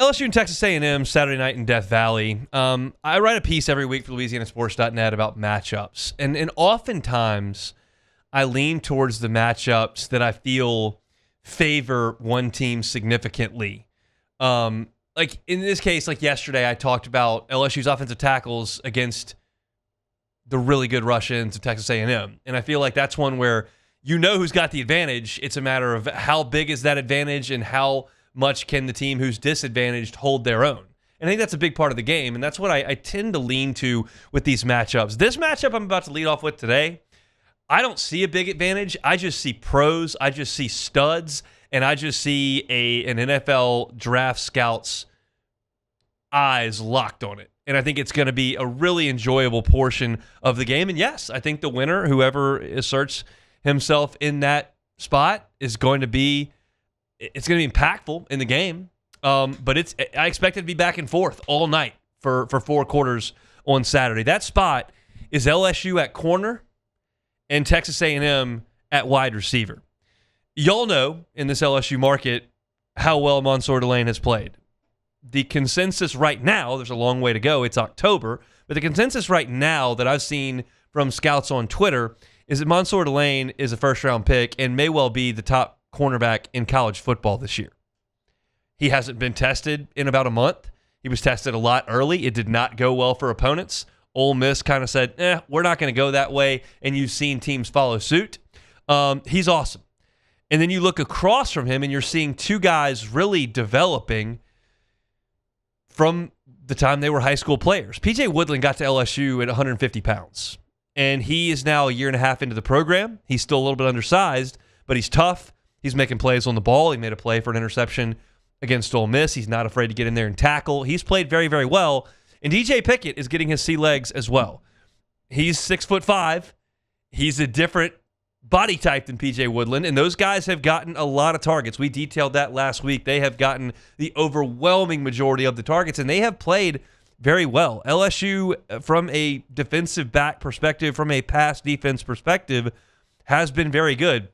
LSU and Texas A&M Saturday night in Death Valley. I write a piece every week for LouisianaSports.net about matchups, and oftentimes I lean towards the matchups that I feel favor one team significantly. Like in this case, like yesterday, I talked about LSU's offensive tackles against the really good rush-ins of Texas A&M, and I feel like that's one where you know who's got the advantage. It's a matter of how big is that advantage and how much can the team who's disadvantaged hold their own. And I think that's a big part of the game, and that's what I tend to lean to with these matchups. This matchup I'm about to lead off with today, I don't see a big advantage. I just see pros, I just see studs, and I just see an NFL draft scout's eyes locked on it. And I think it's going to be a really enjoyable portion of the game. And yes, I think the winner, whoever asserts himself in that spot, is going to be impactful in the game. But I expect it to be back and forth all night for 4 quarters on Saturday. That spot is LSU at corner and Texas A&M at wide receiver. Y'all know in this LSU market how well Mansoor Delane has played. The consensus right now, there's a long way to go, it's October, but the consensus right now that I've seen from scouts on Twitter is that Mansoor Delane is a first-round pick and may well be the top cornerback in college football this year. He hasn't been tested in about a month. He was tested a lot early. It did not go well for opponents. Ole Miss kind of said, we're not going to go that way, and you've seen teams follow suit. He's awesome. And then you look across from him, and you're seeing 2 guys really developing from the time they were high school players. P.J. Woodland got to LSU at 150 pounds, and he is now a year and a half into the program. He's still a little bit undersized, but he's tough. He's making plays on the ball. He made a play for an interception against Ole Miss. He's not afraid to get in there and tackle. He's played very, very well. And DJ Pickett is getting his sea legs as well. He's 6'5". He's a different body type than PJ Woodland, and those guys have gotten a lot of targets. We detailed that last week. They have gotten the overwhelming majority of the targets, and they have played very well. LSU, from a defensive back perspective, from a pass defense perspective, has been very good.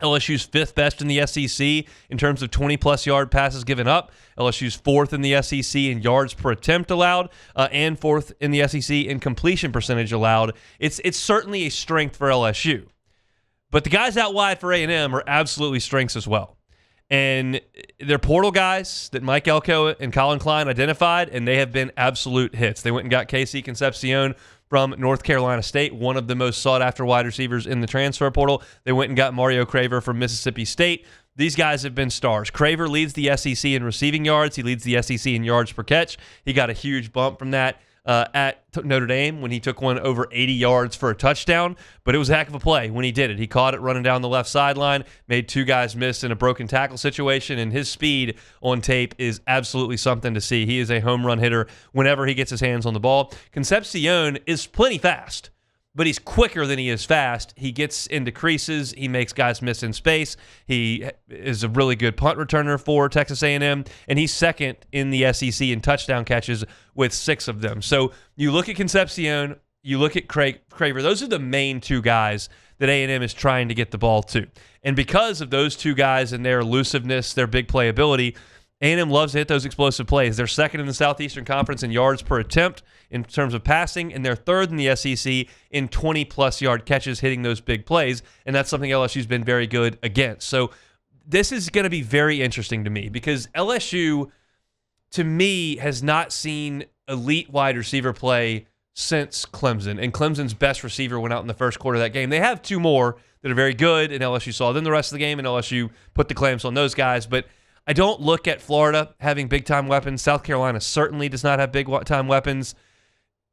LSU's 5th best in the SEC in terms of 20-plus yard passes given up. LSU's 4th in the SEC in yards per attempt allowed, and 4th in the SEC in completion percentage allowed. It's certainly a strength for LSU. But the guys out wide for A&M are absolutely strengths as well. And they're portal guys that Mike Elko and Colin Klein identified, and they have been absolute hits. They went and got Casey Concepcion from North Carolina State, one of the most sought-after wide receivers in the transfer portal. They went and got Mario Craver from Mississippi State. These guys have been stars. Craver leads the SEC in receiving yards. He leads the SEC in yards per catch. He got a huge bump from that at Notre Dame when he took one over 80 yards for a touchdown, but it was a heck of a play when he did it. He caught it running down the left sideline, made 2 guys miss in a broken tackle situation, and his speed on tape is absolutely something to see. He is a home run hitter whenever he gets his hands on the ball. Concepcion is plenty fast, but he's quicker than he is fast. He gets into creases. He makes guys miss in space. He is a really good punt returner for Texas A&M, and he's 2nd in the SEC in touchdown catches with 6 of them. So you look at Concepcion, you look at Craver. Those are the main 2 guys that A&M is trying to get the ball to. And because of those 2 guys and their elusiveness, their big playability, A&M loves to hit those explosive plays. They're 2nd in the Southeastern Conference in yards per attempt in terms of passing, and they're 3rd in the SEC in 20-plus yard catches hitting those big plays, and that's something LSU's been very good against. So this is going to be very interesting to me because LSU, to me, has not seen elite wide receiver play since Clemson, and Clemson's best receiver went out in the first quarter of that game. They have 2 more that are very good, and LSU saw them the rest of the game, and LSU put the clamps on those guys, but I don't look at Florida having big-time weapons. South Carolina certainly does not have big-time weapons.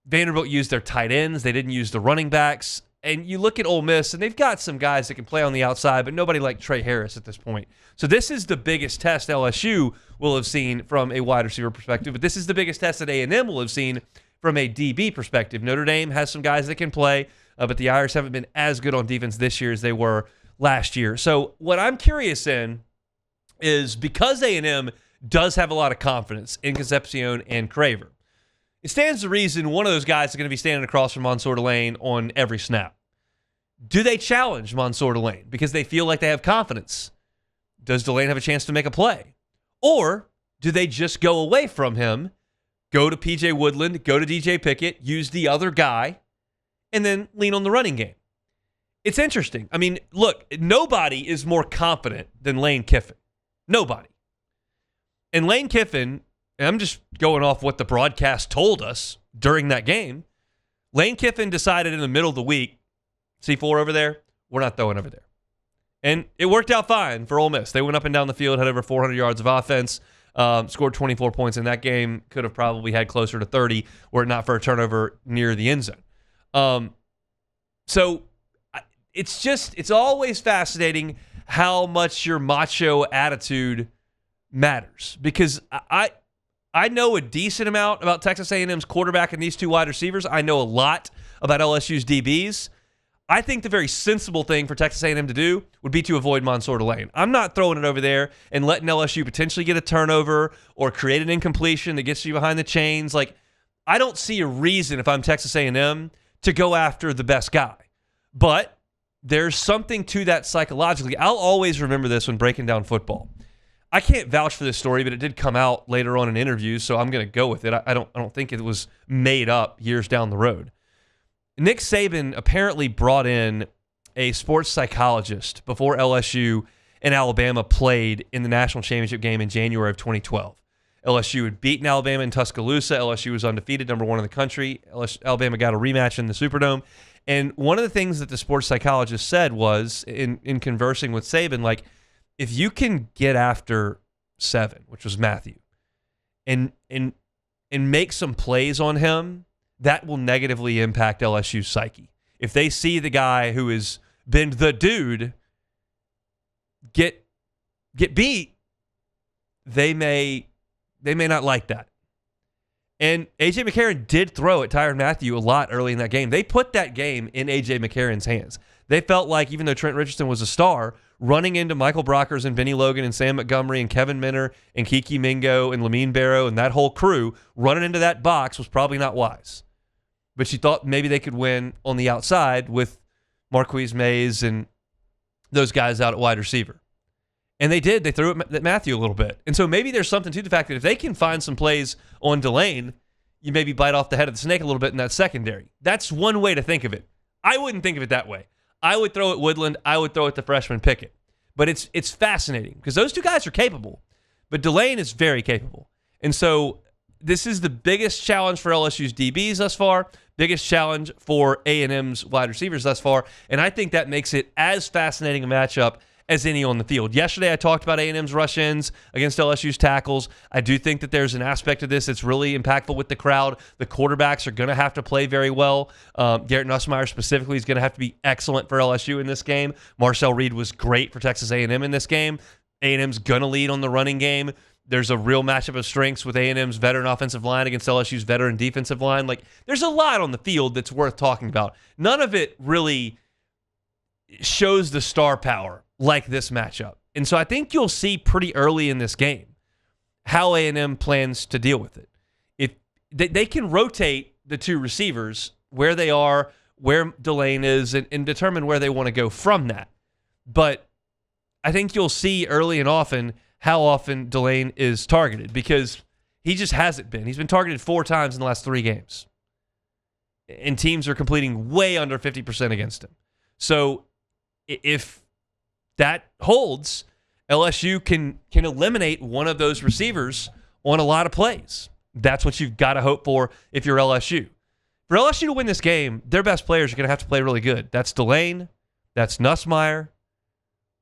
Vanderbilt used their tight ends. They didn't use the running backs. And you look at Ole Miss, and they've got some guys that can play on the outside, but nobody like Trey Harris at this point. So this is the biggest test LSU will have seen from a wide receiver perspective, but this is the biggest test that A&M will have seen from a DB perspective. Notre Dame has some guys that can play, but the Irish haven't been as good on defense this year as they were last year. So what I'm curious in is because A&M does have a lot of confidence in Concepcion and Craver, it stands to reason one of those guys is going to be standing across from Mansoor Delane on every snap. Do they challenge Mansoor Delane because they feel like they have confidence? Does Delane have a chance to make a play? Or do they just go away from him, go to P.J. Woodland, go to D.J. Pickett, use the other guy, and then lean on the running game? It's interesting. I mean, look, nobody is more confident than Lane Kiffin. Nobody. And Lane Kiffin, and I'm just going off what the broadcast told us during that game, Lane Kiffin decided in the middle of the week, C4 over there, we're not throwing over there. And it worked out fine for Ole Miss. They went up and down the field, had over 400 yards of offense, scored 24 points in that game. Could have probably had closer to 30 were it not for a turnover near the end zone. So it's always fascinating how much your macho attitude matters, because I know a decent amount about Texas A&M's quarterback and these two wide receivers. I know a lot about LSU's DBs. I think the very sensible thing for Texas A&M to do would be to avoid Mansoor Delane. I'm not throwing it over there and letting LSU potentially get a turnover or create an incompletion that gets you behind the chains. Like, I don't see a reason if I'm Texas A&M to go after the best guy. But there's something to that psychologically. I'll always remember this when breaking down football. I can't vouch for this story, but it did come out later on in interviews, so I'm going to go with it. I don't think it was made up years down the road. Nick Saban apparently brought in a sports psychologist before LSU and Alabama played in the national championship game in January of 2012. LSU had beaten Alabama in Tuscaloosa. LSU was undefeated, number one in the country. Alabama got a rematch in the Superdome. And one of the things that the sports psychologist said was, in conversing with Saban, like, if you can get after Seven, which was Matthew, and make some plays on him, that will negatively impact LSU's psyche. If they see the guy who has been the dude get beat, they may not like that. And A.J. McCarron did throw at Tyrann Mathieu a lot early in that game. They put that game in A.J. McCarron's hands. They felt like, even though Trent Richardson was a star, running into Michael Brockers and Benny Logan and Sam Montgomery and Kevin Minner and Kiki Mingo and Lamine Barrow and that whole crew, running into that box was probably not wise. But she thought maybe they could win on the outside with Marquise Mays and those guys out at wide receiver. And they did. They threw it at Matthew a little bit. And so maybe there's something to the fact that if they can find some plays on Delane, you maybe bite off the head of the snake a little bit in that secondary. That's one way to think of it. I wouldn't think of it that way. I would throw at Woodland. I would throw at the freshman Pickett. But it's fascinating because those two guys are capable. But Delane is very capable. And so this is the biggest challenge for LSU's DBs thus far, biggest challenge for A&M's wide receivers thus far, and I think that makes it as fascinating a matchup as any on the field. Yesterday, I talked about A&M's rush-ins against LSU's tackles. I do think that there's an aspect of this that's really impactful with the crowd. The quarterbacks are going to have to play very well. Garrett Nussmeier specifically is going to have to be excellent for LSU in this game. Marcel Reed was great for Texas A&M in this game. A&M's going to lead on the running game. There's a real matchup of strengths with A&M's veteran offensive line against LSU's veteran defensive line. Like, there's a lot on the field that's worth talking about. None of it really shows the star power like this matchup. And so I think you'll see pretty early in this game how A&M plans to deal with it. If they can rotate the two receivers where they are, where Delane is, and determine where they want to go from that. But I think you'll see early and often how often Delane is targeted, because he just hasn't been. He's been targeted 4 times in the last 3 games. And teams are completing way under 50% against him. So if that holds, LSU can eliminate one of those receivers on a lot of plays. That's what you've got to hope for if you're LSU. For LSU to win this game, their best players are going to have to play really good. That's Delane. That's Nussmeier.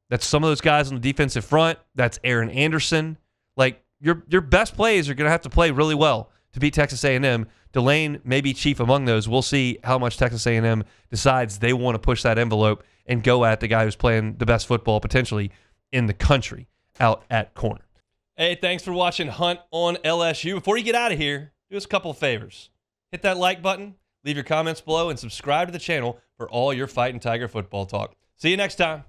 That's some of those guys on the defensive front. That's Aaron Anderson. Like, your best plays are going to have to play really well to beat Texas A&M. Delane may be chief among those. We'll see how much Texas A&M decides they want to push that envelope and go at the guy who's playing the best football potentially in the country out at corner. Hey, thanks for watching Hunt on LSU. Before you get out of here, do us a couple of favors. Hit that like button, leave your comments below, and subscribe to the channel for all your Fighting Tiger football talk. See you next time.